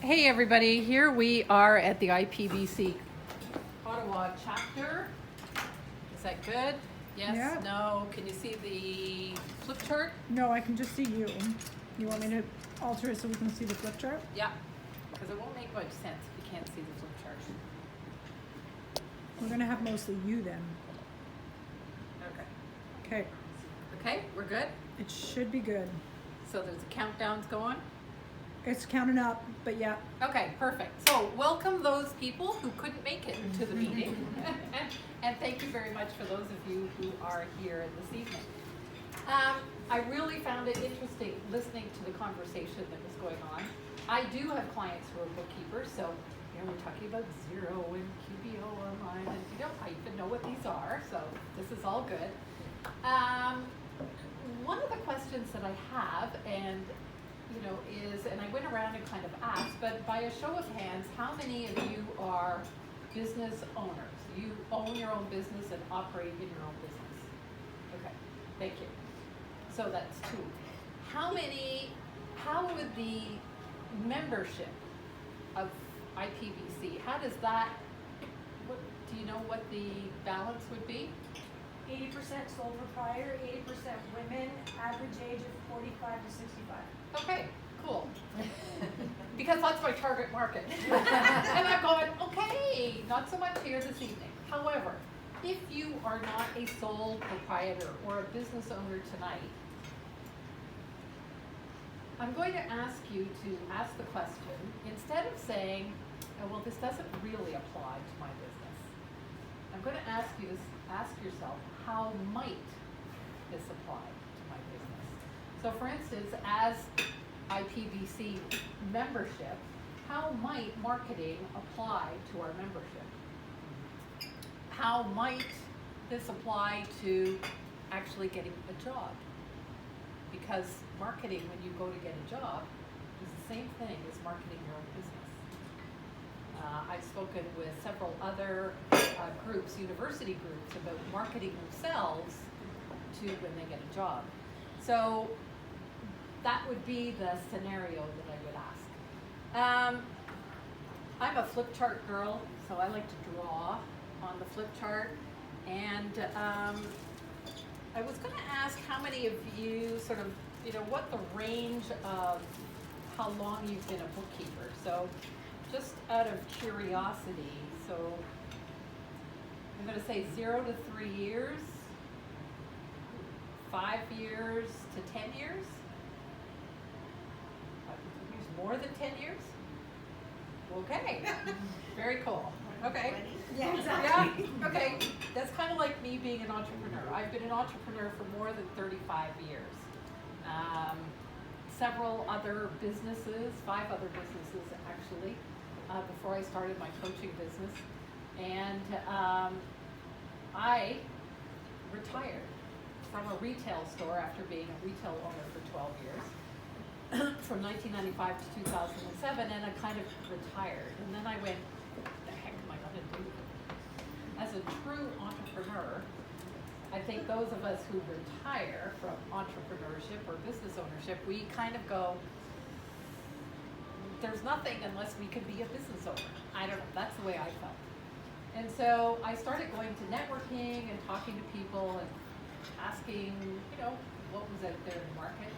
Hey everybody, here we are at the IPBC Ottawa chapter. Is that good? Yes, Yeah. no, can you see the flip chart? No, I can just see you. You want me to alter it so we can see the flip chart? Yeah, because it won't make much sense if you can't see the flip chart. We're gonna have mostly you then. Okay. Okay, Okay, we're good? it should be good. So there's a countdowns going? It's counting up, but yeah. Okay, perfect. So welcome those people who couldn't make it to the meeting. And thank you very much for those of you who are here this evening. I really found it interesting listening to the conversation that was going on. I do have clients who are bookkeepers, so we're talking about Xero and QBO online, and I even know what these are, so this is all good. One of the questions that I have, and is, and I went around and kind of asked, but by a show of hands, how many of you are business owners? You own your own business and operate in your own business? Okay, thank you. So that's two. How would the membership of IPBC, how does that, do you know what the balance would be? 80% sole proprietor, 80% women, average age of 45 to 65. Okay, cool. Because that's my target market. And I'm going, okay, not so much here this evening. However, if you are not a sole proprietor or a business owner tonight, I'm going to ask you to ask the question, instead of saying, oh, well, this doesn't really apply to my business, I'm going to ask you to ask yourself, how might this apply to my business? So for instance, as IPBC membership, how might marketing apply to our membership? How might this apply to actually getting a job? Because marketing, when you go to get a job, is the same thing as marketing your own business. I've spoken with several other groups, university groups, about marketing themselves to when they get a job. So that would be the scenario that I would ask. I'm a flip chart girl, so I like to draw on the flip chart. And I was going to ask how many of you sort of, what the range of how long you've been a bookkeeper. So just out of curiosity, so I'm going to say 0 to 3 years, 5 years to 10 years, more than 10 years? Okay, very cool. Okay. Yeah, exactly. Yeah, okay. That's kind of like me being an entrepreneur. I've been an entrepreneur for more than 35 years. Several other businesses, 5 other businesses actually, before I started my coaching business. And I retired from a retail store after being a retail owner for 12 years. From 1995 to 2007, and I kind of retired. And then I went, what the heck am I going to do? As a true entrepreneur, I think those of us who retire from entrepreneurship or business ownership, we kind of go, there's nothing unless we can be a business owner. I don't know, that's the way I felt. And so I started going to networking and talking to people and asking, what was out there in the market.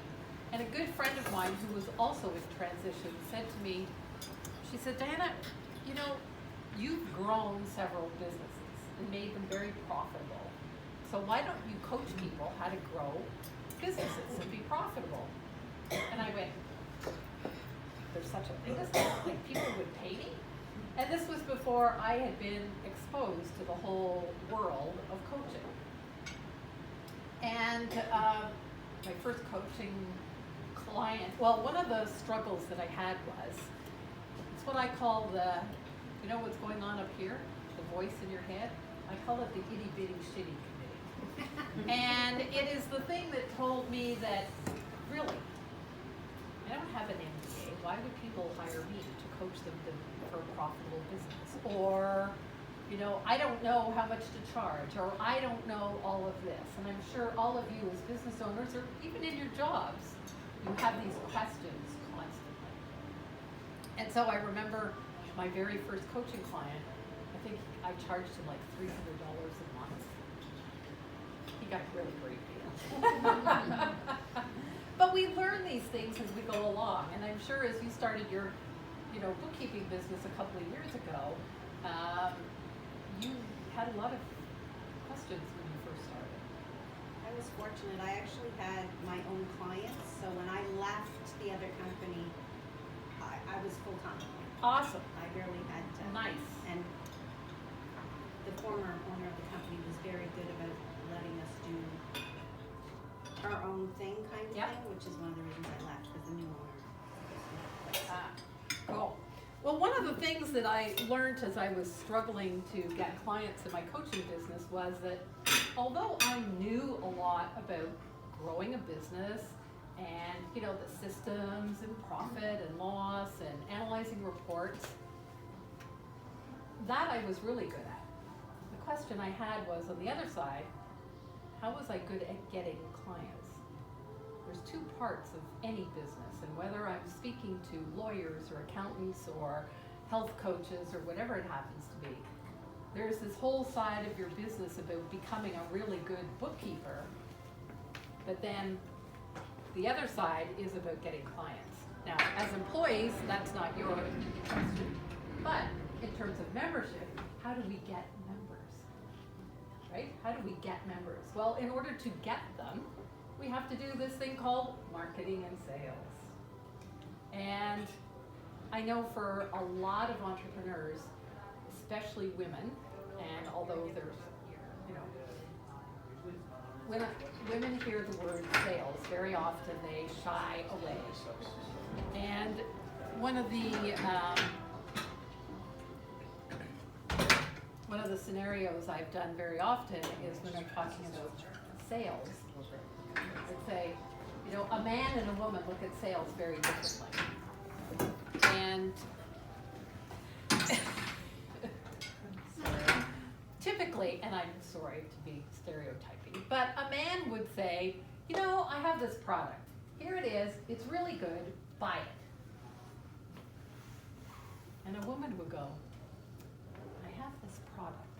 And a good friend of mine who was also in transition said to me, she said, Diana, you've grown several businesses and made them very profitable. So why don't you coach people how to grow businesses and be profitable? And I went, there's such a thing as that? Like people would pay me? And this was before I had been exposed to the whole world of coaching. And my first coaching client, well, one of the struggles that I had was, it's what I call the, what's going on up here, the voice in your head? I call it the itty bitty shitty committee. And it is the thing that told me that, really, I don't have an MBA. Why would people hire me to coach them for a profitable business? Or, I don't know how much to charge, or I don't know all of this. And I'm sure all of you as business owners, or even in your jobs, you have these questions constantly. And so I remember my very first coaching client, I think I charged him like $300 a month. He got a really great deal. But we learn these things as we go along, and I'm sure as you started your, bookkeeping business a couple of years ago, you had a lot of questions when you first started. I was fortunate. I actually had my own clients, so when I left the other company, I was full-time. Awesome. I barely had to. Nice. And the former owner of the company was very good about letting us do our own thing kind of Yep. thing, which is one of the reasons I left, because the new owner was Cool. Well, one of the things that I learned as I was struggling to get clients in my coaching business was that although I knew a lot about growing a business and, the systems and profit and loss and analyzing reports, that I was really good at. The question I had was on the other side, how was I good at getting clients? There's two parts of any business, and whether I'm speaking to lawyers or accountants or health coaches or whatever it happens to be, there's this whole side of your business about becoming a really good bookkeeper, but then the other side is about getting clients. Now, as employees, that's not your question, but in terms of membership, how do we get members? Right? How do we get members? Well, in order to get them, we have to do this thing called marketing and sales. And I know for a lot of entrepreneurs, especially women, and although there's, when women hear the word sales, very often they shy away. And one of the scenarios I've done very often is when I'm talking about sales. I'd say, a man and a woman look at sales very differently. And typically, and I'm sorry to be stereotyping, but a man would say, I have this product. Here it is. It's really good. Buy it. And a woman would go, I have this product.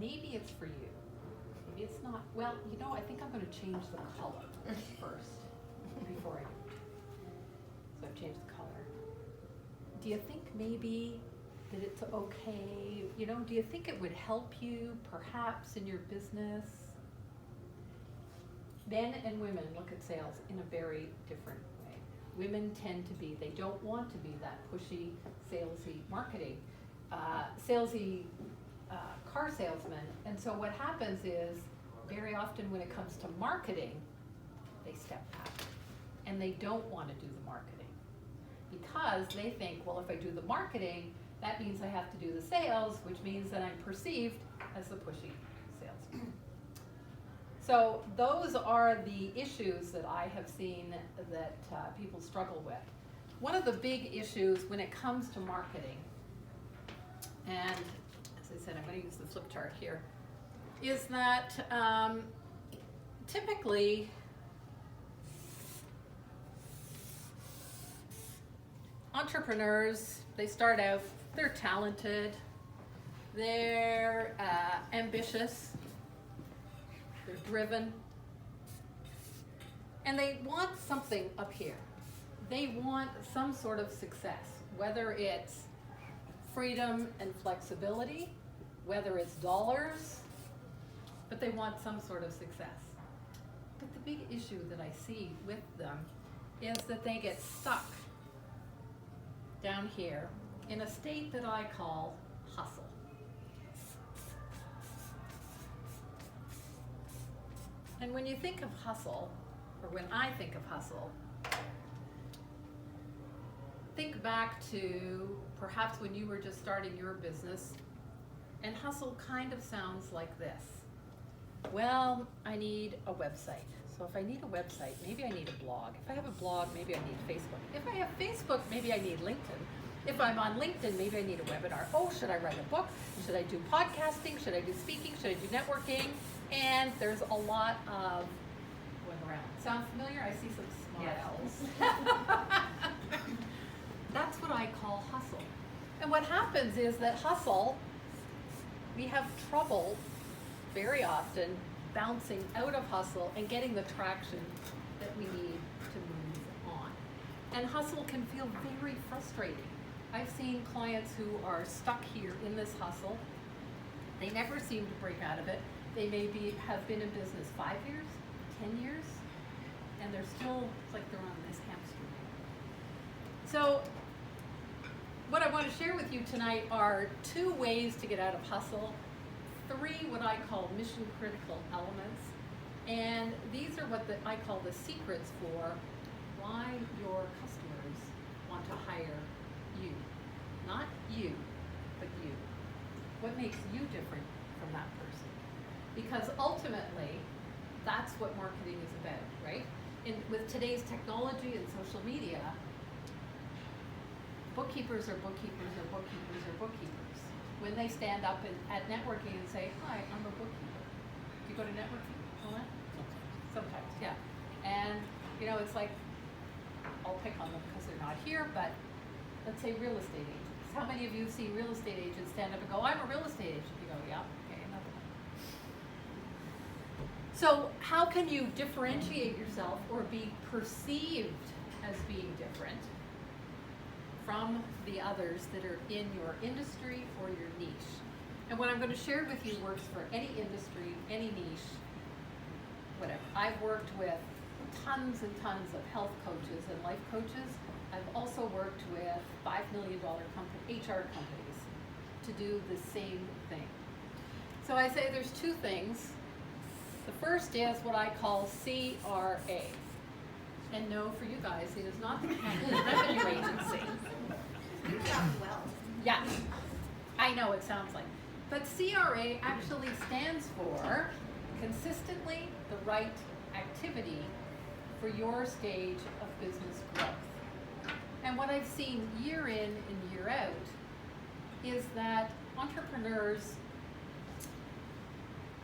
Maybe it's for you. Maybe it's not. Well, I think I'm going to change the color first before I do it. So I've changed the color. Do you think maybe that it's okay? Do you think it would help you perhaps in your business? Men and women look at sales in a very different way. Women tend to be, they don't want to be that pushy, salesy marketing, salesy car salesman. And so what happens is, very often when it comes to marketing, they step back and they don't want to do the marketing because they think, well, if I do the marketing, that means I have to do the sales, which means that I'm perceived as the pushy salesman. So those are the issues that I have seen that people struggle with. One of the big issues when it comes to marketing, and as I said, I'm going to use the flip chart here, is that typically entrepreneurs, they start out, they're talented, they're ambitious, they're driven, and they want something up here. They want some sort of success, whether it's freedom and flexibility, whether it's dollars, but they want some sort of success. But the big issue that I see with them is that they get stuck down here in a state that I call hustle. And when you think of hustle, or when I think of hustle, think back to perhaps when you were just starting your business, and hustle kind of sounds like this. Well, I need a website. So if I need a website, maybe I need a blog. If I have a blog, maybe I need Facebook. If I have Facebook, maybe I need LinkedIn. If I'm on LinkedIn, maybe I need a webinar. Oh, should I write a book? Should I do podcasting? Should I do speaking? Should I do networking? And there's a lot of going around. Sound familiar? I see some smiles. happens is that hustle, we have trouble very often bouncing out of hustle and getting the traction that we need to move on. And hustle can feel very frustrating. I've seen clients who are stuck here in this hustle. They never seem to break out of it. They have been in business 5 years, 10 years, and they're still, it's like they're on this hamster wheel. So, what I want to share with you tonight are 2 ways to get out of hustle, 3 what I call mission critical elements, and these are what I call the secrets for why your customers want to hire you. Not you, but you. What makes you different from that person? Because ultimately, that's what marketing is about, right? And with today's technology and social media, bookkeepers are bookkeepers are bookkeepers are bookkeepers. When they stand up at networking and say, hi, I'm a bookkeeper. Do you go to networking? Sometimes, yeah. And, you know, it's like, I'll pick on them because they're not here, but let's say real estate agents. How many of you see real estate agents stand up and go, I'm a real estate agent? You go, yeah, okay, another one. So how can you differentiate yourself or be perceived as being different from the others that are in your industry or your niche? And what I'm going to share with you works for any industry, any niche, whatever. I've worked with tons and tons of health coaches and life coaches. I've also worked with $5 million HR companies to do the same thing. So I say there's 2 things. The first is what I call CRA. And no, for you guys, it is not the Canada Revenue Agency. You sound well. Yeah, I know it sounds like. But CRA actually stands for consistently the right activity for your stage of business growth. And what I've seen year in and year out is that entrepreneurs,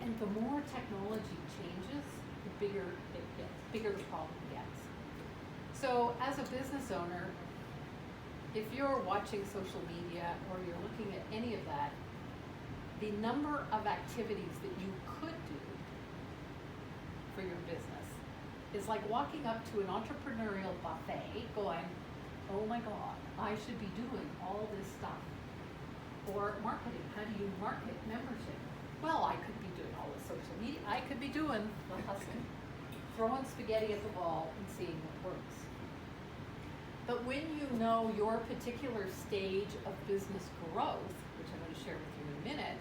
and the more technology changes, the bigger it gets, bigger the problem gets. So as a business owner, if you're watching social media or you're looking at any of that, the number of activities that you could do for your business is like walking up to an entrepreneurial buffet going, oh my God, I should be doing all this stuff. Or marketing, how do you market membership? Well, I could be doing all the social media, I could be doing the hustling, throwing spaghetti at the wall and seeing what works. But when you know your particular stage of business growth, which I'm going to share with you in a minute,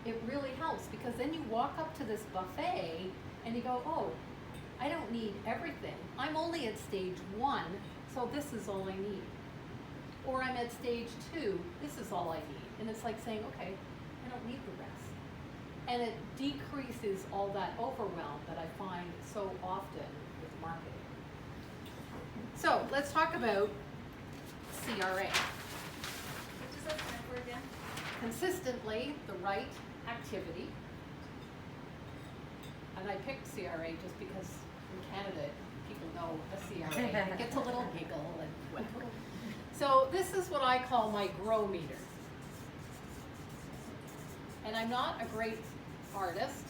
it really helps because then you walk up to this buffet and you go, oh, I don't need everything. I'm only at stage 1, so this is all I need. Or I'm at stage 2, this is all I need. And it's like saying, okay, I don't need the rest. And it decreases all that overwhelm that I find so often with marketing. So let's talk about CRA. What does that stand for again? Consistently the right activity. And I picked CRA just because in Canada people know a CRA. It gets a little giggle and whatever. So this is what I call my grow meter. And I'm not a great artist,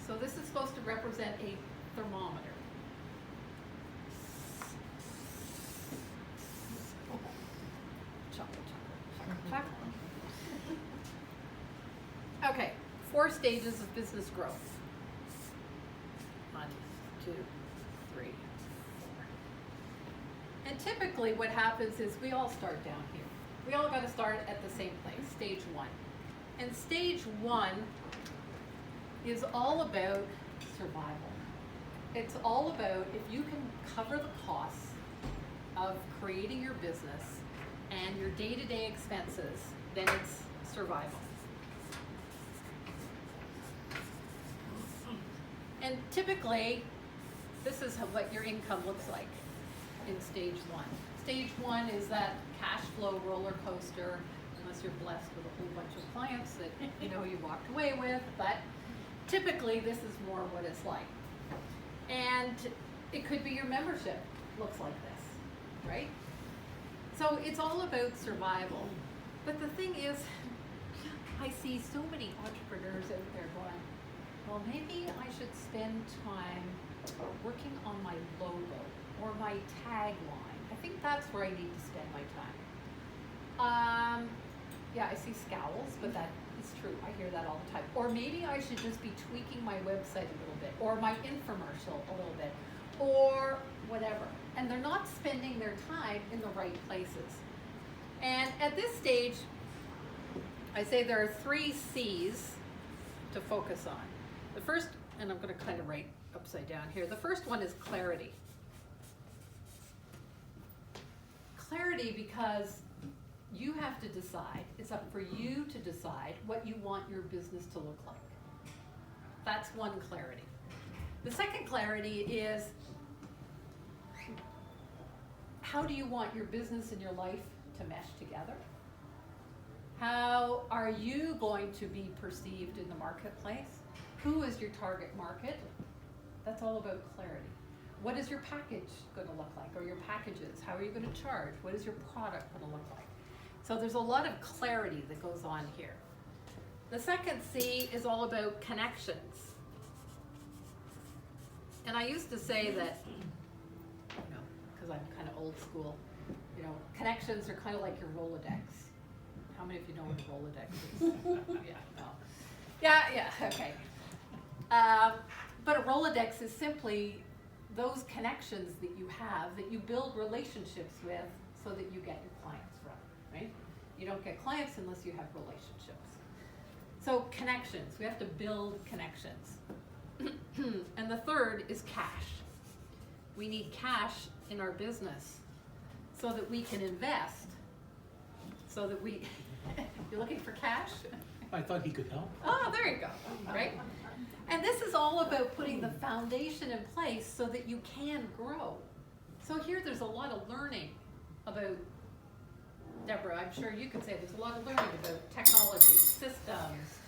so this is supposed to represent a thermometer. Okay, 4 stages of business growth. 1, 2, 3, 4. And typically what happens is we all start down here. We all got to start at the same place, stage 1. And stage 1 is all about survival. It's all about if you can cover the costs of creating your business and your day-to-day expenses, then it's survival. And typically, this is what your income looks like in stage 1. Stage 1 is that cash flow roller coaster, unless you're blessed with a whole bunch of clients that you walked away with, but typically this is more what it's like. And it could be your membership looks like this, right? So it's all about survival. But the thing is, I see so many entrepreneurs out there going, well, maybe I should spend time working on my logo or my tagline. I think that's where I need to spend my time. Yeah, I see scowls, but that is true. I hear that all the time. Or maybe I should just be tweaking my website a little bit, or my infomercial a little bit, or whatever. And they're not spending their time in the right places. And at this stage, I say there are 3 C's to focus on. The first, and I'm going to kind of write upside down here, the first one is clarity. Clarity, because you have to decide, it's up for you to decide what you want your business to look like. That's one clarity. The second clarity is, how do you want your business and your life to mesh together? How are you going to be perceived in the marketplace? Who is your target market? That's all about clarity. What is your package going to look like, or your packages? How are you going to charge? What is your product going to look like? So there's a lot of clarity that goes on here. The second C is all about connections. And I used to say that, you know, because I'm kind of old school, you know, connections are kind of like your Rolodex. How many of you know what a Rolodex is? Yeah, no. Yeah, okay. But a Rolodex is simply those connections that you have, that you build relationships with so that you get your clients from, right? You don't get clients unless you have relationships. So connections, we have to build connections. And the third is cash. We need cash in our business so that we can invest, so that we, you're looking for cash? I thought he could help. Oh, there you go, right? And this is all about putting the foundation in place so that you can grow. So here there's a lot of learning about, Deborah, I'm sure you could say there's a lot of learning about technology, systems,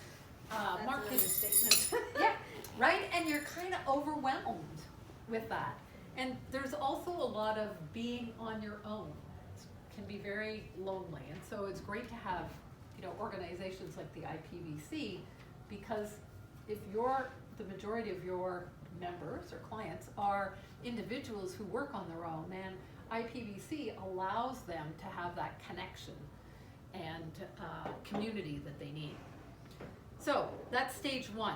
That's marketing. another statement. Yeah, right? And you're kind of overwhelmed with that. And there's also a lot of being on your own. It can be very lonely. And so it's great to have, you know, organizations like the IPBC, because if the majority of your members or clients are individuals who work on their own, then IPBC allows them to have that connection and community that they need. So that's stage 1.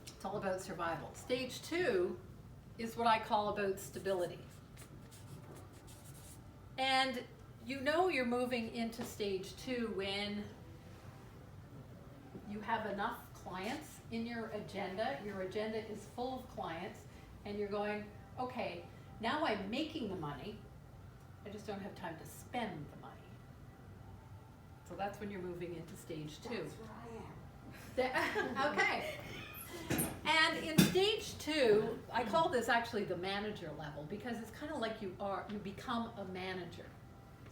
It's all about survival. Stage 2 is what I call about stability. And you know you're moving into stage 2 when you have enough clients in your agenda is full of clients, and you're going, okay, now I'm making the money, I just don't have time to spend the money. So that's when you're moving into stage 2. That's where I am. Okay. And in stage 2, I call this actually the manager level, because it's kind of like you become a manager.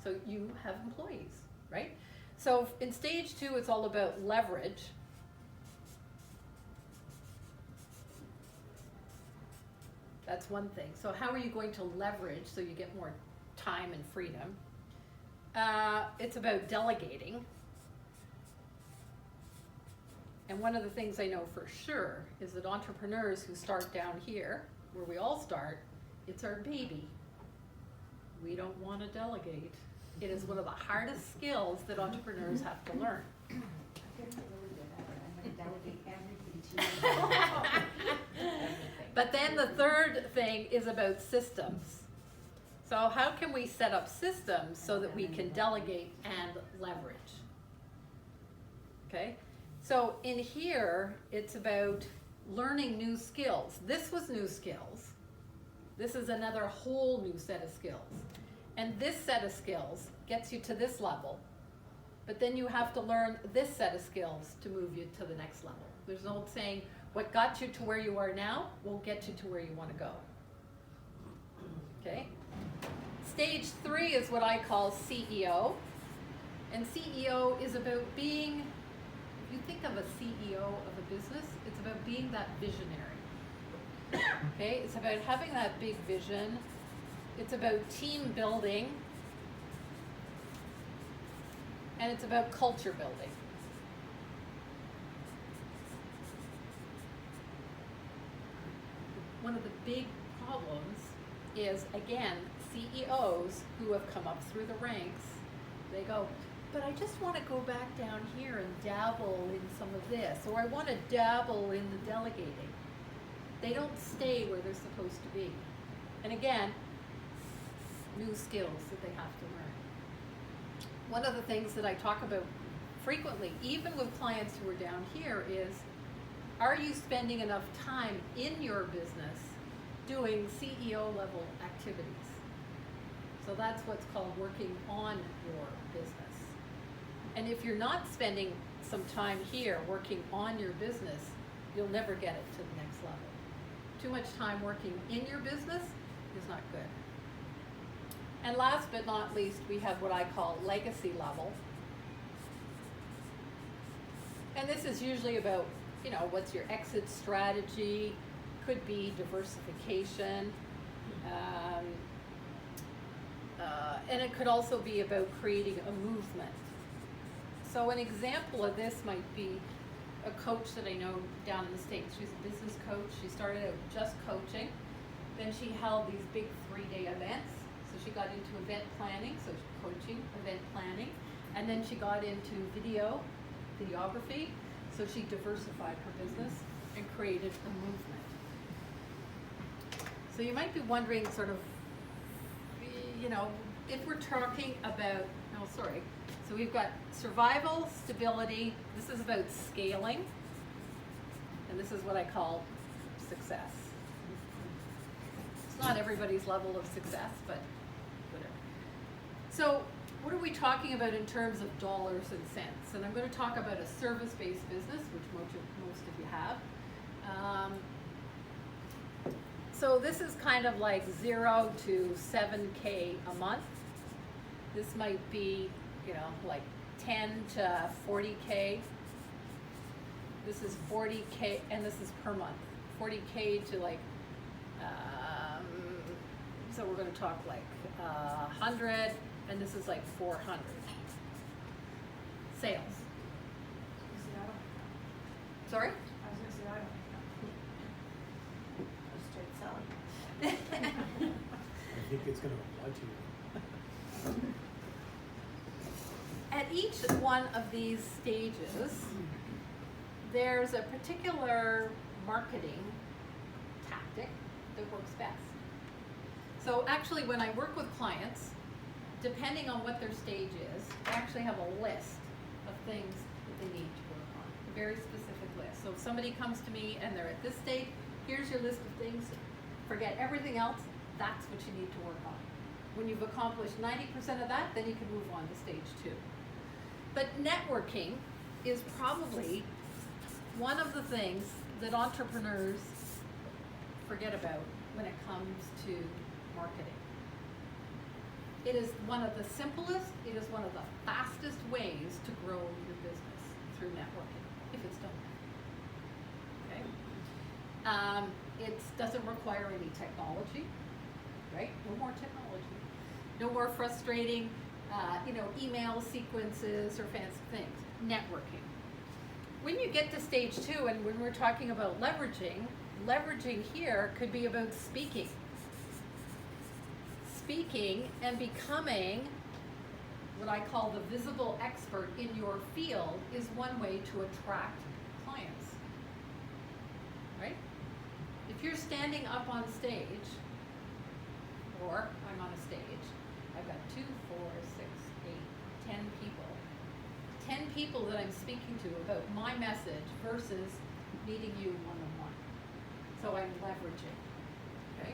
So you have employees, right? So in stage 2, it's all about leverage. That's one thing. So how are you going to leverage so you get more time and freedom? It's about delegating. And one of the things I know for sure is that entrepreneurs who start down here, where we all start, it's our baby. We don't want to delegate. It is one of the hardest skills that entrepreneurs have to learn. I'm gonna delegate everything to you. But then the third thing is about systems. So how can we set up systems so that we can delegate and leverage? Okay? So in here, it's about learning new skills. This was new skills. This is another whole new set of skills. And this set of skills gets you to this level. But then you have to learn this set of skills to move you to the next level. There's an old saying, what got you to where you are now will get you to where you want to go. Okay? Stage 3 is what I call CEO. And CEO is about being, if you think of a CEO of a business, it's about being that visionary. Okay? It's about having that big vision. It's about team building. and it's about culture building. One of the big problems is, again, CEOs who have come up through the ranks, they go, but I just want to go back down here and dabble in some of this, or I want to dabble in the delegating. They don't stay where they're supposed to be. And again, new skills that they have to learn. One of the things that I talk about frequently, even with clients who are down here, is, are you spending enough time in your business doing CEO level activities? So that's what's called working on your business. And if you're not spending some time here working on your business, you'll never get it to the next level. Too much time working in your business is not good. And last but not least, we have what I call legacy level. And this is usually about, what's your exit strategy, could be diversification, and it could also be about creating a movement. So an example of this might be a coach that I know down in the States. She's a business coach. She started out just coaching. Then she held these big 3-day events. So she got into event planning, so coaching, event planning. And then she got into videography. So she diversified her business and created a movement. So you might be wondering sort of, if we're talking about, so we've got survival, stability, this is about scaling, and this is what I call success. It's not everybody's level of success, but whatever. So what are we talking about in terms of dollars and cents? And I'm going to talk about a service-based business, which most of you have. So this is kind of like 0 to 7K a month. This might be, like 10 to 40K. This is 40K, and this is per month. 40K to like, so we're going to talk like 100, and this is like 400. Sales. Sorry? I was gonna say, I don't Straight selling. I think it's going to apply to you. At each one of these stages, there's a particular marketing tactic that works best. So actually, when I work with clients, depending on what their stage is, I actually have a list of things that they need to work on, a very specific list. So if somebody comes to me and they're at this stage, here's your list of things, forget everything else, that's what you need to work on. When you've accomplished 90% of that, then you can move on to stage 2. But networking is probably one of the things that entrepreneurs forget about when it comes to marketing. It is one of the simplest, it is one of the fastest ways to grow your business through networking, if it's done right. Okay? It doesn't require any technology, right? No more technology. No more frustrating email sequences or fancy things. Networking. When you get to stage 2, and when we're talking about leveraging here could be about speaking. Speaking and becoming what I call the visible expert in your field is one way to attract clients. Right? If you're standing up on stage, or I'm on a stage, I've got 2, 4, 6, 8, 10 people. 10 people that I'm speaking to about my message versus meeting you one-on-one. So I'm leveraging, okay?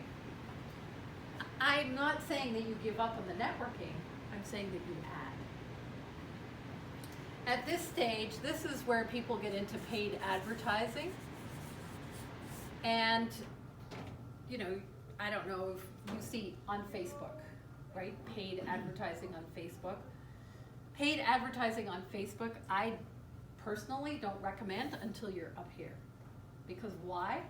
I'm not saying that you give up on the networking, I'm saying that you add. At this stage, this is where people get into paid advertising. And, I don't know if you see on Facebook, right? Paid advertising on Facebook. Paid advertising on Facebook, I personally don't recommend until you're up here. Because why?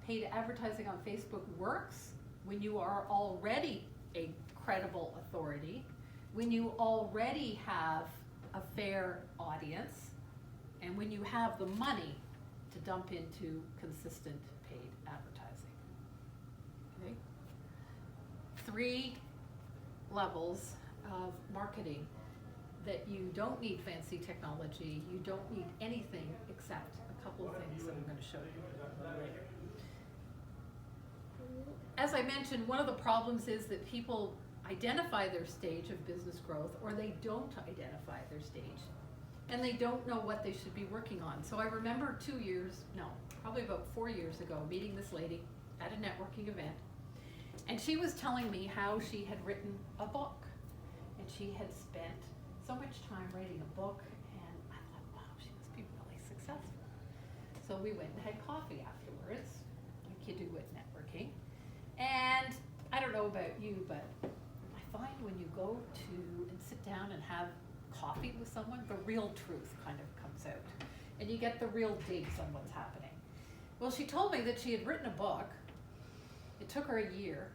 Paid advertising on Facebook works when you are already a credible authority, when you already have a fair audience, and when you have the money to dump into consistent paid advertising. Okay? 3 levels of marketing that you don't need fancy technology, you don't need anything except a couple of things that I'm going to show you later. As I mentioned, one of the problems is that people identify their stage of business growth, or they don't identify their stage, and they don't know what they should be working on. So I remember probably about 4 years ago, meeting this lady at a networking event, and she was telling me how she had written a book, and she had spent so much time writing a book, and I thought, wow, she must be really successful. So we went and had coffee afterwards, like you do with networking. And I don't know about you, but I find when you go to and sit down and have coffee with someone, the real truth kind of comes out. And you get the real digs on what's happening. Well, she told me that she had written a book. It took her a year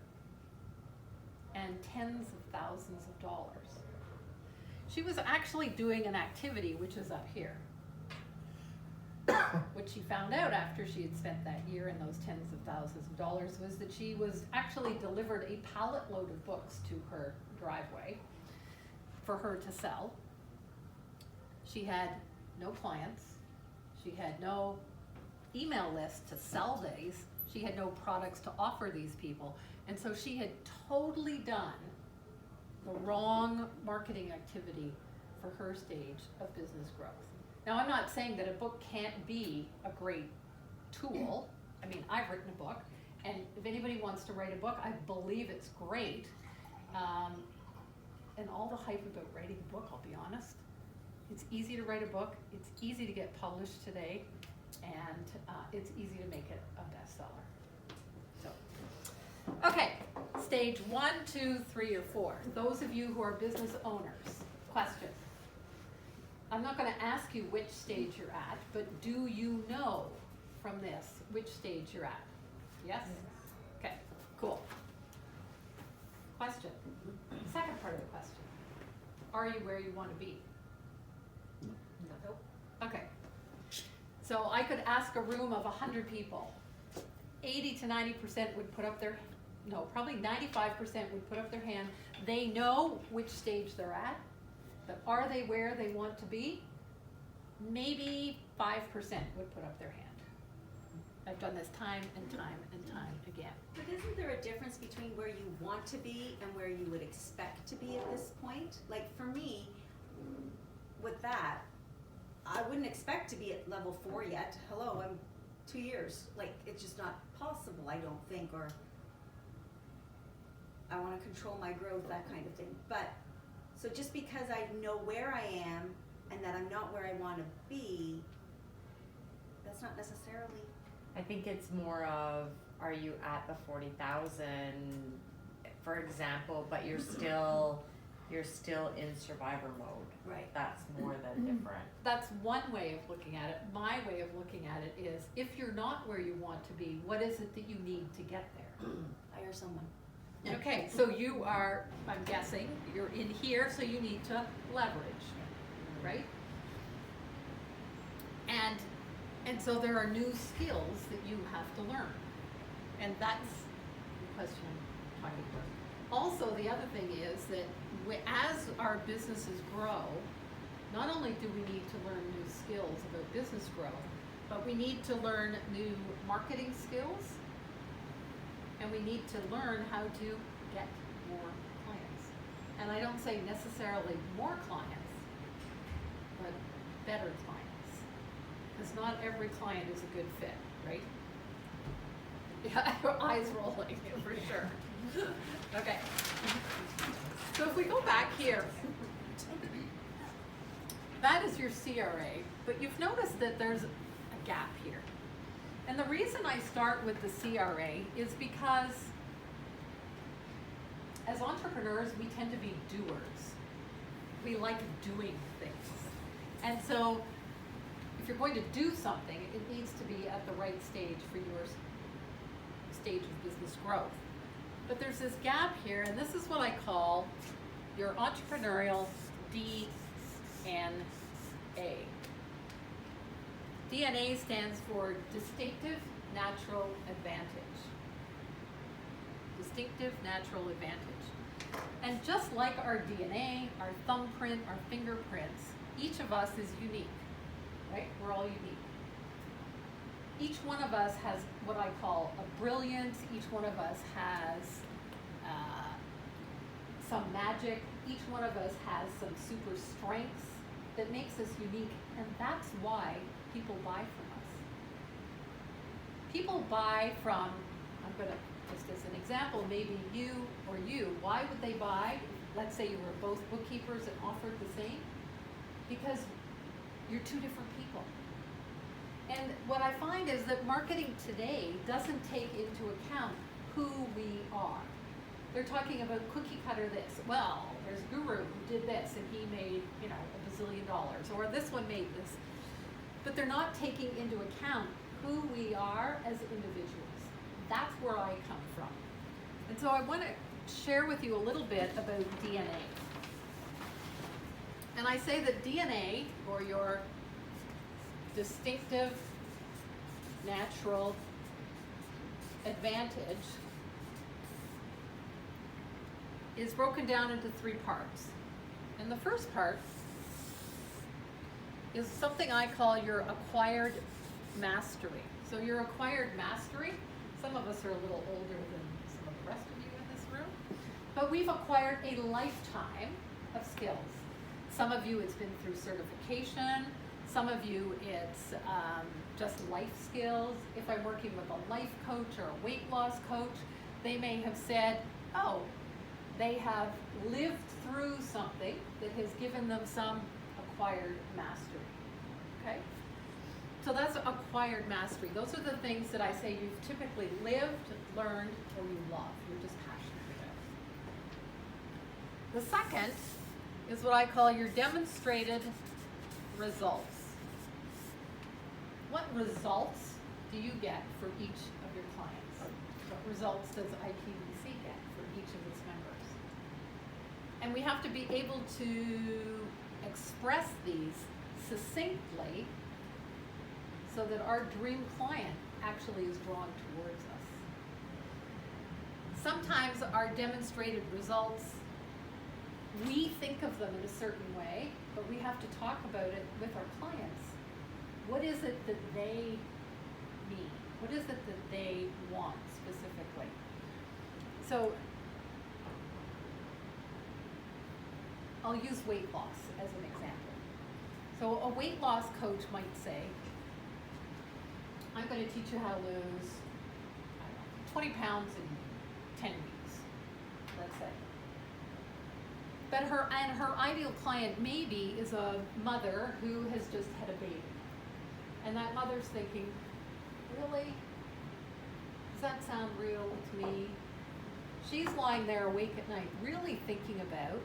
and tens of thousands of dollars. She was actually doing an activity, which is up here. What she found out after she had spent that year and those tens of thousands of dollars was that she was actually delivered a pallet load of books to her driveway for her to sell. She had no clients. She had no email list to sell these. She had no products to offer these people. And so she had totally done the wrong marketing activity for her stage of business growth. Now, I'm not saying that a book can't be a great tool. I mean, I've written a book, and if anybody wants to write a book, I believe it's great. And all the hype about writing a book, I'll be honest, it's easy to write a book, it's easy to get published today, and it's easy to make it a bestseller. So, okay, stage 1, 2, 3, or 4. Those of you who are business owners, question. I'm not going to ask you which stage you're at, but do you know from this which stage you're at? Yes? Okay, cool. Question. Second part of the question. Are you where you want to be? Nope. Okay. So I could ask a room of 100 people. 80 to 90% would put up their, probably 95% would put up their hand. They know which stage they're at. But are they where they want to be? Maybe 5% would put up their hand. I've done this time and time and time again. But isn't there a difference between where you want to be and where you would expect to be at this point? Like for me, with that, I wouldn't expect to be at level 4 yet. Hello, I'm 2 years. Like it's just not possible, I don't think, or I want to control my growth, that kind of thing. But so just because I know where I am and that I'm not where I want to be, that's not necessarily. I think it's more of, are you at the 40,000, for example, but you're still in survivor mode. Right. That's more the different. That's one way of looking at it. My way of looking at it is, if you're not where you want to be, what is it that you need to get there? Hire someone. Okay, so you are, I'm guessing, you're in here, so you need to leverage, right? And so there are new skills that you have to learn. And that's the question I'm talking about. Also, the other thing is that as our businesses grow, not only do we need to learn new skills about business growth, but we need to learn new marketing skills, and we need to learn how to get more clients. And I don't say necessarily more clients, but better clients. Because not every client is a good fit, right? Yeah, your eyes rolling, for sure. Okay. So if we go back here, that is your CRA, but you've noticed that there's a gap here. And the reason I start with the CRA is because as entrepreneurs, we tend to be doers. We like doing things. And so if you're going to do something, it needs to be at the right stage for your stage of business growth. But there's this gap here, and this is what I call your entrepreneurial D DNA stands for distinctive natural advantage. Distinctive natural advantage. And just like our DNA, our thumbprint, our fingerprints, each of us is unique, right? We're all unique. Each one of us has what I call a brilliance. Each one of us has some magic. Each one of us has some super strengths that makes us unique, and that's why people buy from us. People buy from, I'm gonna, just as an example, maybe you or you, why would they buy? Let's say you were both bookkeepers and offered the same, because you're two different people. And what I find is that marketing today doesn't take into account who we are. They're talking about cookie cutter this. Well, there's a guru who did this and he made, $1 bazillion, or this one made this. But they're not taking into account who we are as individuals. That's where I come from. And so I want to share with you a little bit about DNA. And I say that DNA, or your distinctive natural advantage, is broken down into 3 parts. And the first part is something I call your acquired mastery. So your acquired mastery, some of us are a little older than some of the rest of you in this room, but we've acquired a lifetime of skills. Some of you, it's been through certification. Some of you, it's just life skills. If I'm working with a life coach or a weight loss coach, they may have said, oh, they have lived through something that has given them some acquired mastery, okay? So that's acquired mastery. Those are the things that I say you've typically lived, learned, or you love. You're just passionate about. The second is what I call your demonstrated results. What results do you get for each of your clients? What results does IPBC get for each of its members? And we have to be able to express these succinctly so that our dream client actually is drawn towards us. Sometimes our demonstrated results, we think of them in a certain way, but we have to talk about it with our clients. What is it that they need? What is it that they want specifically? So I'll use weight loss as an example. So a weight loss coach might say, I'm going to teach you how to lose, 20 pounds in 10 weeks, let's say. But her ideal client maybe is a mother who has just had a baby. And that mother's thinking, really? Does that sound real to me? She's lying there awake at night, really thinking about,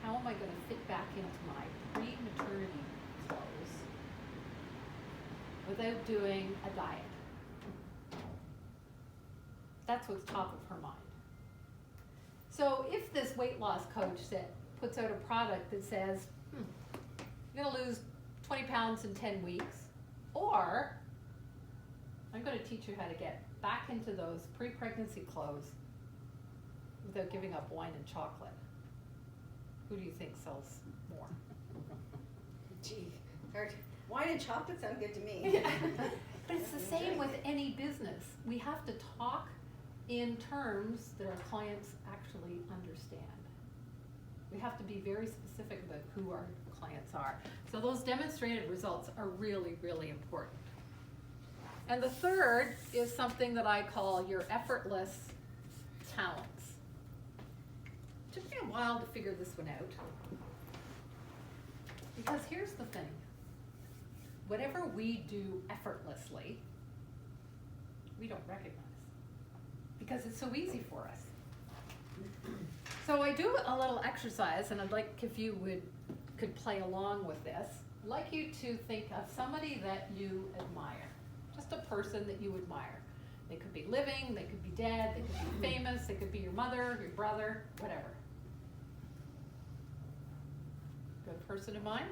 how am I going to fit back into my pre-maternity clothes without doing a diet? That's what's top of her mind. So if this weight loss coach puts out a product that says, you're going to lose 20 pounds in 10 weeks, or I'm going to teach you how to get back into those pre-pregnancy clothes without giving up wine and chocolate, who do you think sells more? Gee, hard. Wine and chocolate sound good to me. Yeah. But it's the same with any business. We have to talk in terms that our clients actually understand. We have to be very specific about who our clients are. So those demonstrated results are really, really important. And the third is something that I call your effortless talents. It took me a while to figure this one out. Because here's the thing. Whatever we do effortlessly, we don't recognize. Because it's so easy for us. So I do a little exercise, and I'd like if you could play along with this. I'd like you to think of somebody that you admire. Just a person that you admire. They could be living, they could be dead, they could be famous, they could be your mother, your brother, whatever. Good person in mind?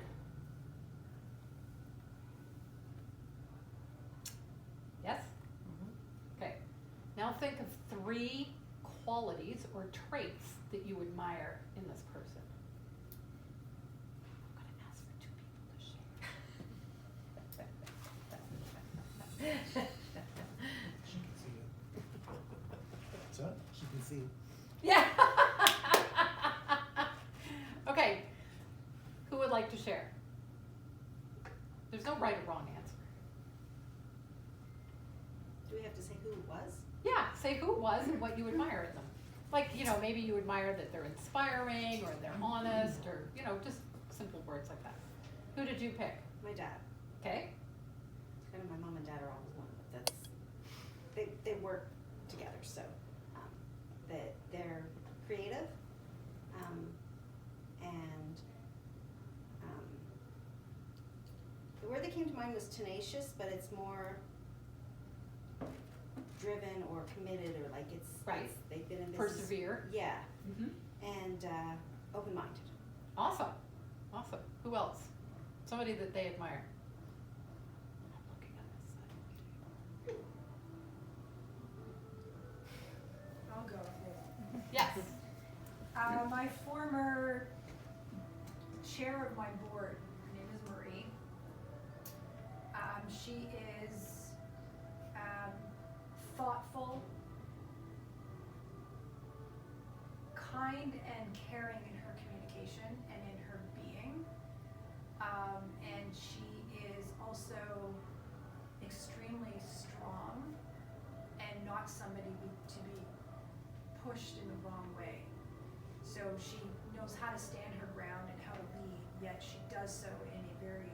Yes? Okay. Now think of 3 qualities or traits that you admire in this person. I'm gonna ask for 2 people to share. She can see it. So, she can see it. Yeah. Okay. Who would like to share? There's no right or wrong answer. Do we have to say who it was? Yeah, say who it was and what you admire in them. Like, you know, maybe you admire that they're inspiring or they're honest or, you know, just simple words like that. Who did you pick? My dad. Okay. Kind of my mom and dad are always one, but they work together, so that they're creative, and the word that came to mind was tenacious, but it's more driven or committed or like it's Right. they've been in business. Persevere. Yeah, Mm-hmm. and open-minded. Awesome. Awesome. Who else? Somebody that they admire. I'm looking at this. I'll go with it. Yes. My former chair of my board, her name is Marie. She is thoughtful, kind and caring in her communication and in her being. And she is also extremely strong and not somebody to be pushed in the wrong way. So she knows how to stand her ground and how to lead, yet she does so in a very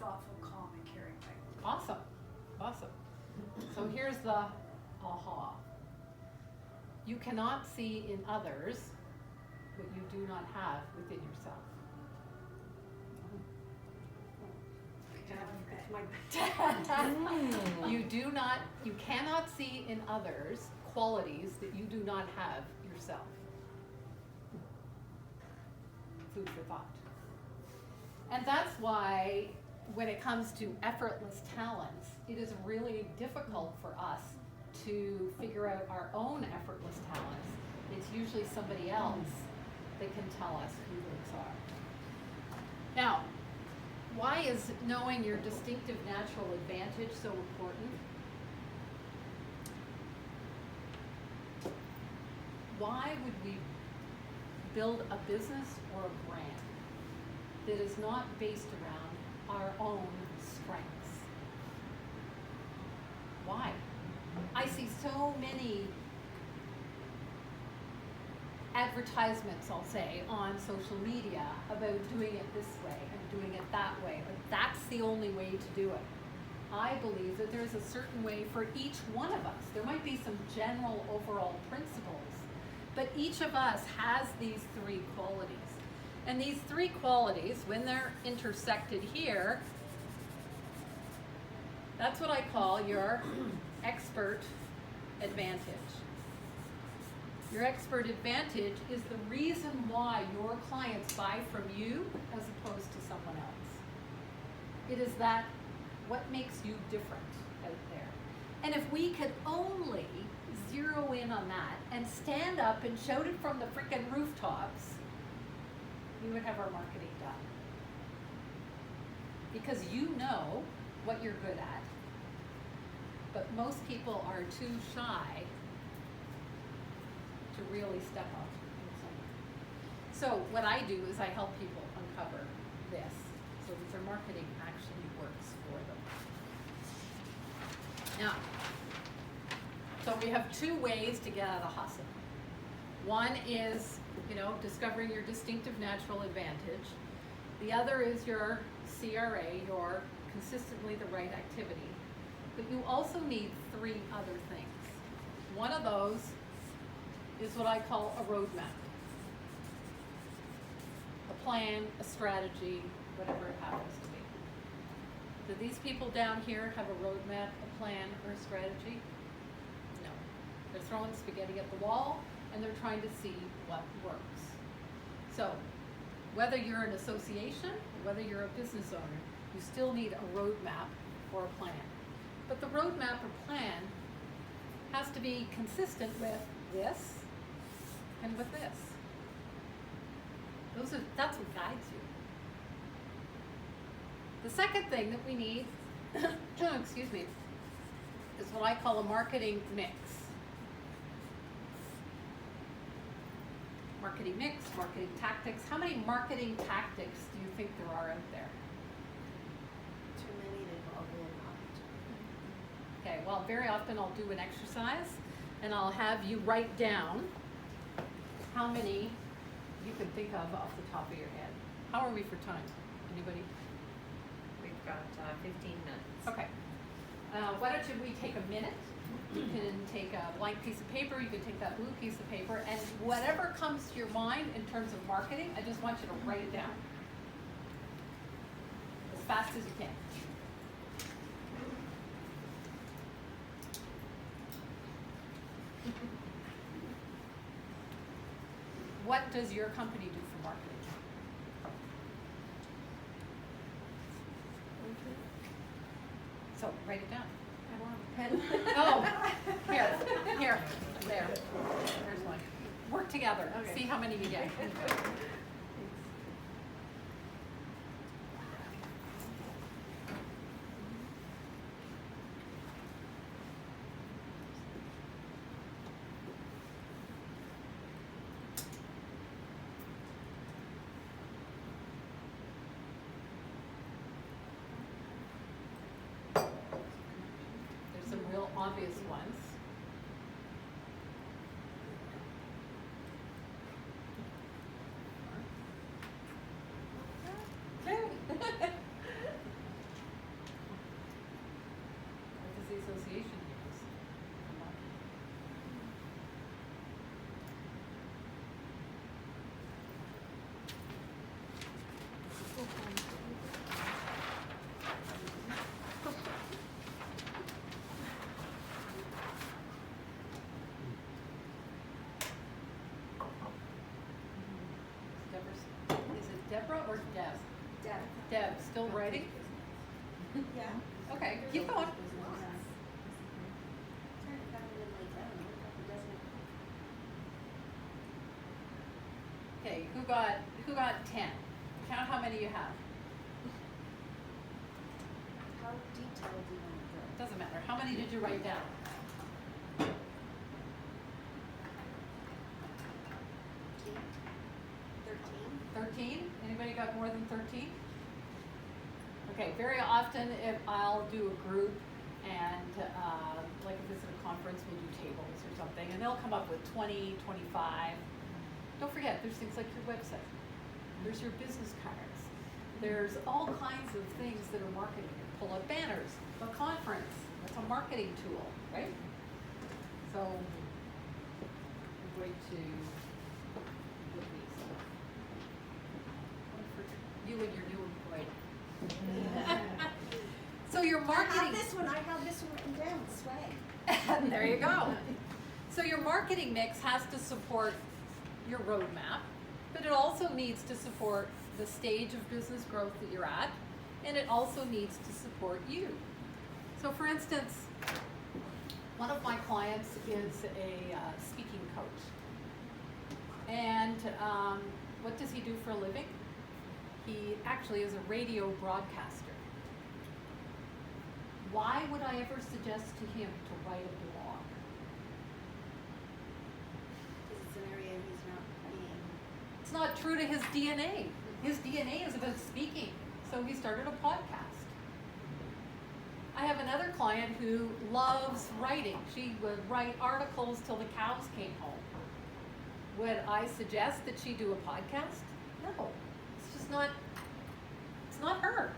thoughtful, calm, and caring way. Awesome. Awesome. So here's the aha. You cannot see in others what you do not have within yourself. You cannot see in others qualities that you do not have yourself. Food for thought. And that's why when it comes to effortless talents, it is really difficult for us to figure out our own effortless talents. It's usually somebody else that can tell us who those are. Now, why is knowing your distinctive natural advantage so important? Why would we build a business or a brand that is not based around our own strengths? Why? I see so many advertisements, I'll say, on social media about doing it this way and doing it that way. Like, that's the only way to do it. I believe that there's a certain way for each one of us. There might be some general overall principles, but each of us has these 3 qualities. And these 3 qualities, when they're intersected here, that's what I call your expert advantage. Your expert advantage is the reason why your clients buy from you as opposed to someone else. It is that what makes you different out there. And if we could only zero in on that and stand up and shout it from the frickin' rooftops, we would have our marketing done. Because you know what you're good at, but most people are too shy to really step up in somewhere. So what I do is I help people uncover this so that their marketing actually works for them. Now, so we have 2 ways to get out of hustle. One is, discovering your distinctive natural advantage. The other is your CRA, your consistently the right activity. But you also need 3 other things. One of those is what I call a roadmap. A plan, a strategy, whatever it happens to be. Do these people down here have a roadmap, a plan, or a strategy? No. They're throwing spaghetti at the wall and they're trying to see what works. So, whether you're an association, whether you're a business owner, you still need a roadmap or a plan. But the roadmap or plan has to be consistent with this and with this. That's what guides you. The second thing that we need, excuse me, is what I call a marketing mix. Marketing mix, marketing tactics. How many marketing tactics do you think there are out there? Too many to boggle not. Okay, well, very often I'll do an exercise and I'll have you write down how many you can think of off the top of your head. How are we for time? Anybody? We've got 15 minutes. Okay. Why don't we take a minute? You can take a blank piece of paper, you can take that blue piece of paper, and whatever comes to your mind in terms of marketing, I just want you to write it down. As fast as you can. What does your company do for marketing? So, write it down. I don't have a pen. Oh, here, there. There's one. Work together. Okay. See how many you get. There's some real obvious ones. Okay. What does the association use? Is it Deborah or Deb? Deb. Deb, still writing? Yeah. Okay, keep going. Okay, who got 10? Count how many you have. How detailed do you want to go? Doesn't matter. How many did you write down? 13? Anybody got more than 13? Okay, very often if I'll do a group and like if it's at a conference, we'll do tables or something, and they'll come up with 20, 25. Don't forget, there's things like your website. There's your business cards. There's all kinds of things that are marketing. Pull up banners, a conference, that's a marketing tool, right? So I'm going to put these. One for you and your new employee. So your I marketing. have this one written down, swag. There you go. So your marketing mix has to support your roadmap, but it also needs to support the stage of business growth that you're at, and it also needs to support you. So for instance, one of my clients is a speaking coach. And what does he do for a living? He actually is a radio broadcaster. Why would I ever suggest to him to write a blog? Because it's an area he's not being. It's not true to his DNA. His DNA is about speaking, so he started a podcast. I have another client who loves writing. She would write articles till the cows came home. Would I suggest that she do a podcast? No. It's just not, it's not her.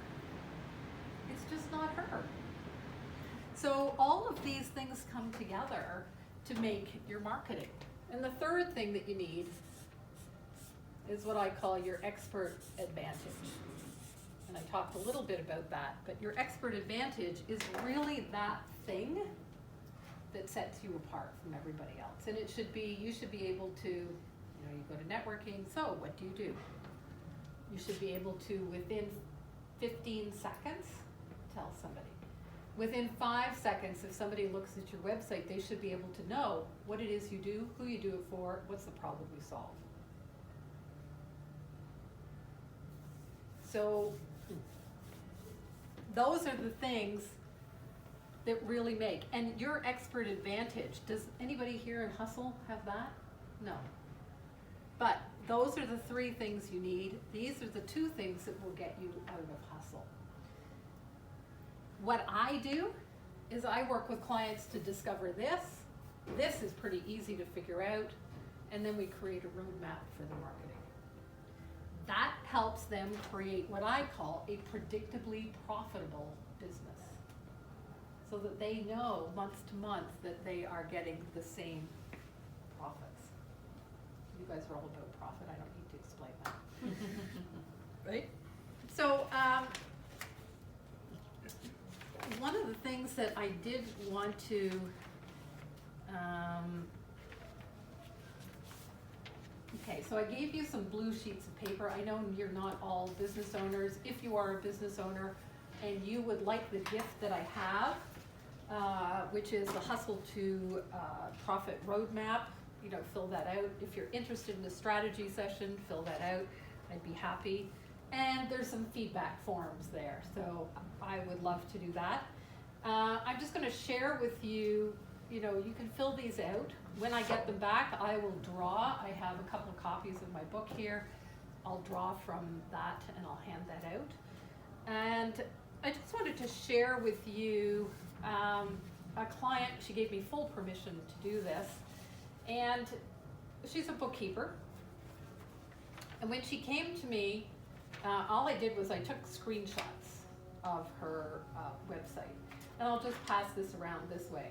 It's just not her. So all of these things come together to make your marketing. And the third thing that you need is what I call your expert advantage. And I talked a little bit about that, but your expert advantage is really that thing that sets you apart from everybody else. And it should be, you should be able to, you know, you go to networking, so what do you do? You should be able to, within 15 seconds, tell somebody. Within 5 seconds, if somebody looks at your website, they should be able to know what it is you do, who you do it for, what's the problem you solve. So those are the things that really make, and your expert advantage, does anybody here in Hustle have that? No. But those are the 3 things you need. These are the 2 things that will get you out of Hustle. What I do is I work with clients to discover this. This is pretty easy to figure out, and then we create a roadmap for the marketing. That helps them create what I call a predictably profitable business, so that they know month to month that they are getting the same profits. You guys are all about profit, I don't need to explain that. Right? So, one of the things that I did want to, okay, so I gave you some blue sheets of paper. I know you're not all business owners. If you are a business owner and you would like the gift that I have, which is the Hustle to Profit Roadmap, you know, fill that out. If you're interested in a strategy session, fill that out. I'd be happy. And there's some feedback forms there, so I would love to do that. I'm just going to share with you, you know, you can fill these out. When I get them back, I will draw. I have a couple of copies of my book here. I'll draw from that and I'll hand that out. And I just wanted to share with you a client. She gave me full permission to do this. And she's a bookkeeper. And when she came to me, all I did was I took screenshots of her website. And I'll just pass this around this way.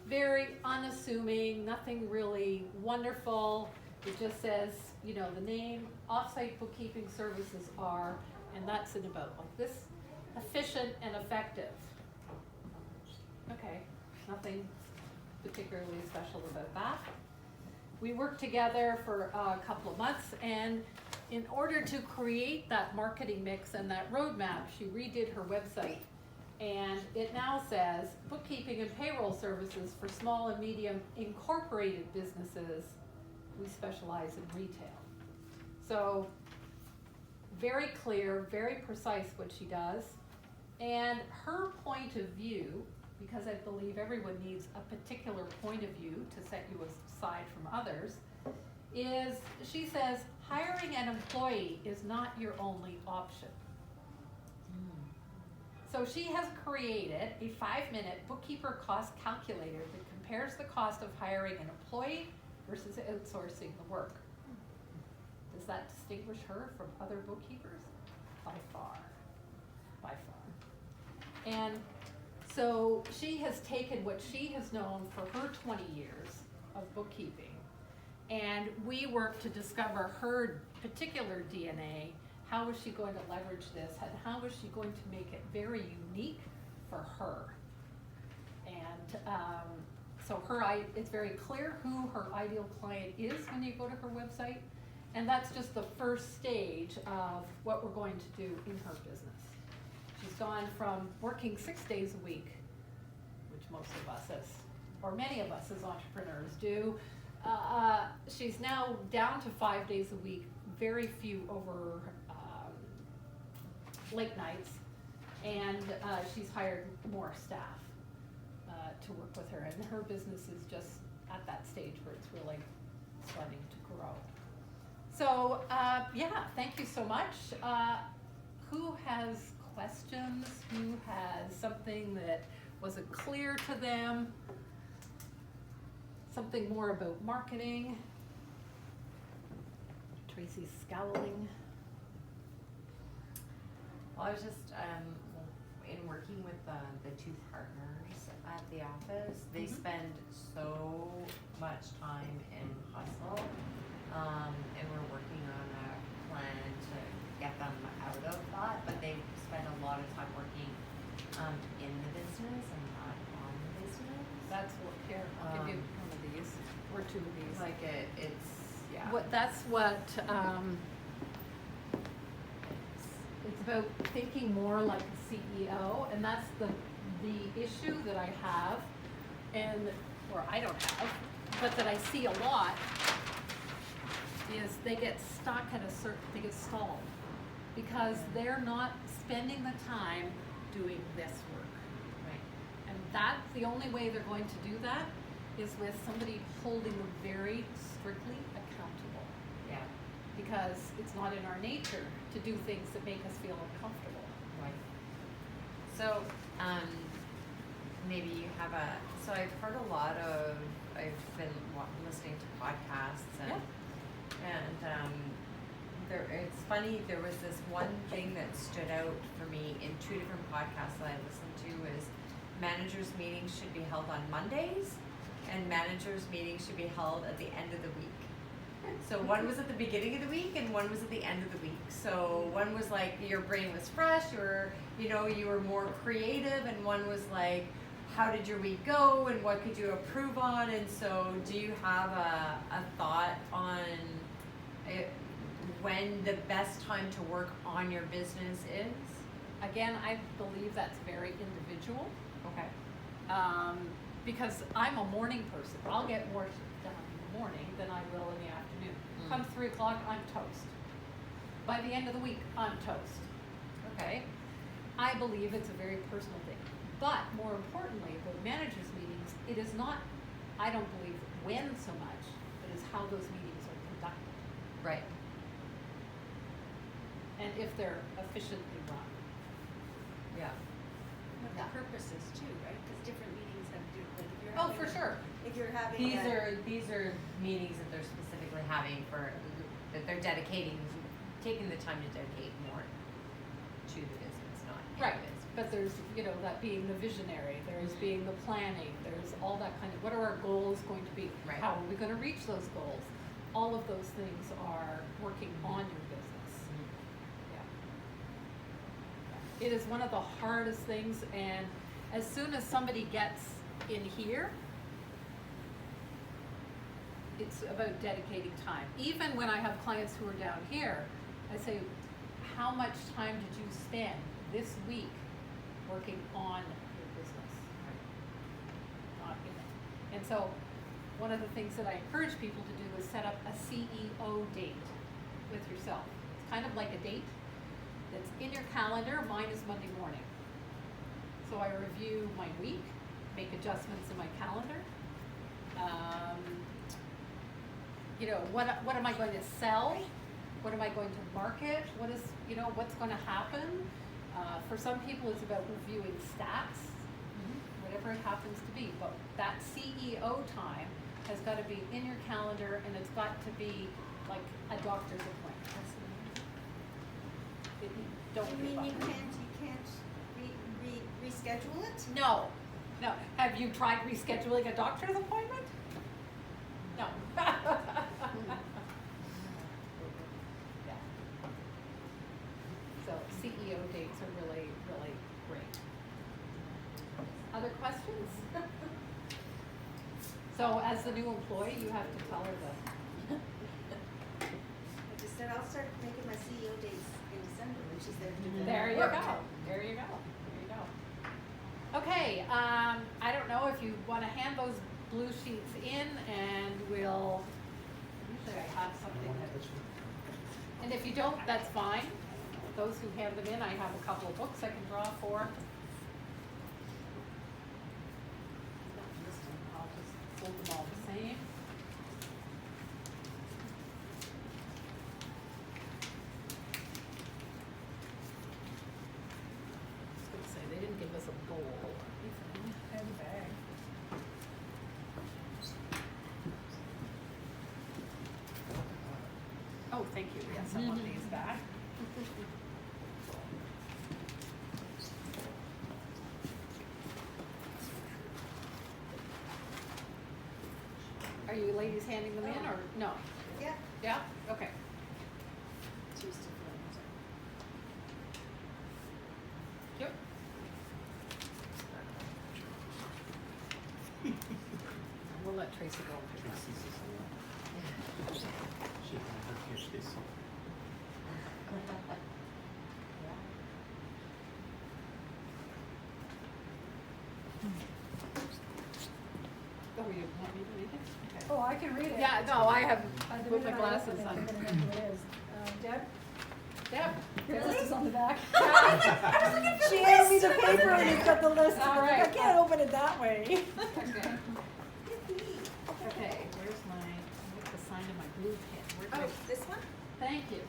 Very unassuming, nothing really wonderful. It just says, you know, the name, Offsite Bookkeeping Services are, and that's it about like this, efficient and effective. Okay, nothing particularly special about that. We worked together for a couple of months, and in order to create that marketing mix and that roadmap, she redid her website. And it now says, bookkeeping and payroll services for small and medium incorporated businesses. We specialize in retail. So very clear, very precise what she does. And her point of view, because I believe everyone needs a particular point of view to set you aside from others, is she says, hiring an employee is not your only option. So she has created a 5-minute bookkeeper cost calculator that compares the cost of hiring an employee versus outsourcing the work. Does that distinguish her from other bookkeepers? By far. By far. And so she has taken what she has known for her 20 years of bookkeeping, and we work to discover her particular DNA. How is she going to leverage this, and how is she going to make it very unique for her? And so it's very clear who her ideal client is when you go to her website, and that's just the first stage of what we're going to do in her business. She's gone from working 6 days a week, which most of us or many of us as entrepreneurs do. She's now down to 5 days a week, very few over late nights, and she's hired more staff to work with her, and her business is just at that stage where it's really starting to grow. So yeah, thank you so much. Who has questions? Who has something that wasn't clear to them? Something more about marketing? Tracy's scowling. Well, I was just, in working with the 2 partners at the office, they spend so much time in Hustle, and we're working on a plan to get them out of that, but they spend a lot of time working in the business and not on the business. That's what, here, I'll give you one of these, or 2 of these. Like it's, yeah. That's what, about thinking more like a CEO, and that's the issue that I have, and, or I don't have, but that I see a lot, is they get stuck at they get stalled, because they're not spending the time doing this work. Right. And that's the only way they're going to do that, is with somebody holding them very strictly accountable. Yeah. Because it's not in our nature to do things that make us feel uncomfortable. Right. So, maybe you have so I've heard a lot of, I've been listening to podcasts and, it's funny, there was this one thing that stood out for me in 2 different podcasts that I listened to is managers' meetings should be held on Mondays and managers' meetings should be held at the end of the week. So one was at the beginning of the week and one was at the end of the week. So one was like your brain was fresh, you were more creative, and one was like, how did your week go and what could you improve on? And so do you have a thought on when the best time to work on your business is? Again, I believe that's very individual. Okay. Because I'm a morning person. I'll get more done in the morning than I will in the afternoon. Come 3 o'clock, I'm toast. By the end of the week, I'm toast. Okay? I believe it's a very personal thing. But more importantly, with managers' meetings, it is not, I don't believe, when so much, but it's how those meetings are conducted. Right. And if they're efficiently run. Yeah. What the purposes too, right? Because different meetings have different, like if you're Oh, having for sure. If you're having These are meetings that they're specifically having that they're taking the time to dedicate more to the business, not in Right, the business. but there's, that being the visionary, there's being the planning, there's all that kind of, what are our goals going to be? Right. How are we gonna reach those goals? All of those things are working on your business. Yeah. It is one of the hardest things, and as soon as somebody gets in here, it's about dedicating time. Even when I have clients who are down here, I say, how much time did you spend this week working on your business? Not in it. And so, one of the things that I encourage people to do is set up a CEO date with yourself. It's kind of like a date that's in your calendar. Mine is Monday morning. So I review my week, make adjustments in my calendar. What am I going to sell? What am I going to market? What's going to happen? For some people, it's about reviewing stats, whatever it happens to be. But that CEO time has got to be in your calendar, and it's got to be like a doctor's appointment. Don't You give mean up. you can't reschedule it? No. Have you tried rescheduling a doctor's appointment? No. Yeah. So CEO dates are really, really great. Other questions? So as the new employee, you have to tell her that. I just said I'll start making my CEO dates in December when she's there to do the There you work. go. There you go. Okay, I don't know if you want to hand those blue sheets in, and we'll, usually I have something that, and if you don't, that's fine. Those who hand them in, I have a couple of books I can draw for. I'll just fold them all the same. I was gonna say, they didn't give us a bowl or anything. And bag. Oh, thank you, yes, I want these back. Are you ladies handing them in, or, no? Yeah. Yeah, okay. Choose to Yep. We'll let Tracy go and pick them up. She had her fish this summer. Want me to read it? Okay. Oh, I can read it. Yeah, no, I have, The put my minute I glasses open it, on. I'm gonna know who it is. Deb? Deb, Your list is on the back. Yeah. She handed me the paper and it's got the list. All I'm like, I right. can't open it that way. Okay. Okay, where's my, what's the sign of my blue pen? Where did Oh, I- this one? Thank you.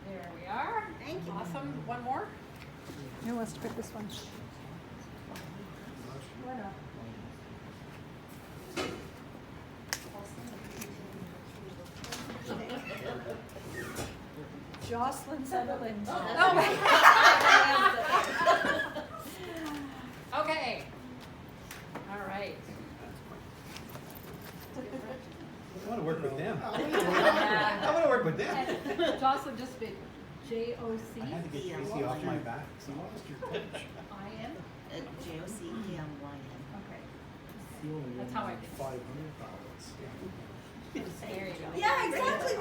There we are. Thank you. Awesome. One more? Who wants to pick this one? Why not? Jocelyn Sutherland. Oh my Okay. All right. I wanna work with them. I wanna work with them. And Jocelyn just been J-O-C-I-N. I had to get Tracy off my back, so you lost your coach. JOCKMYN. Okay. You only That's won how I did. 500 ballots. There you go. Yeah, exactly.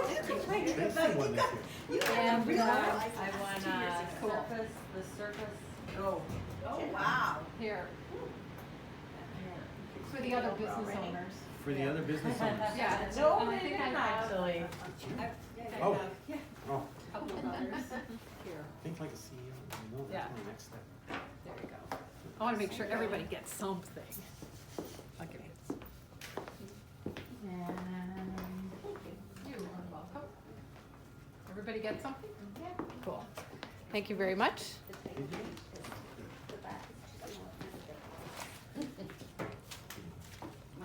Thank you. Tracy won this year. You And have real I life. won, 2 years ago. surface, the surface, Oh, wow. Here. For the other business owners. For the other business owners. Yeah. No, and I they think I didn't have actually. Oh. Yeah. Oh, a couple of others. Here. think like a CEO. I know Yeah. that's my next step. There you go. I want to make sure everybody gets something. Okay. And you are welcome. Everybody get something? Yeah. Cool. Thank you very much. Did you?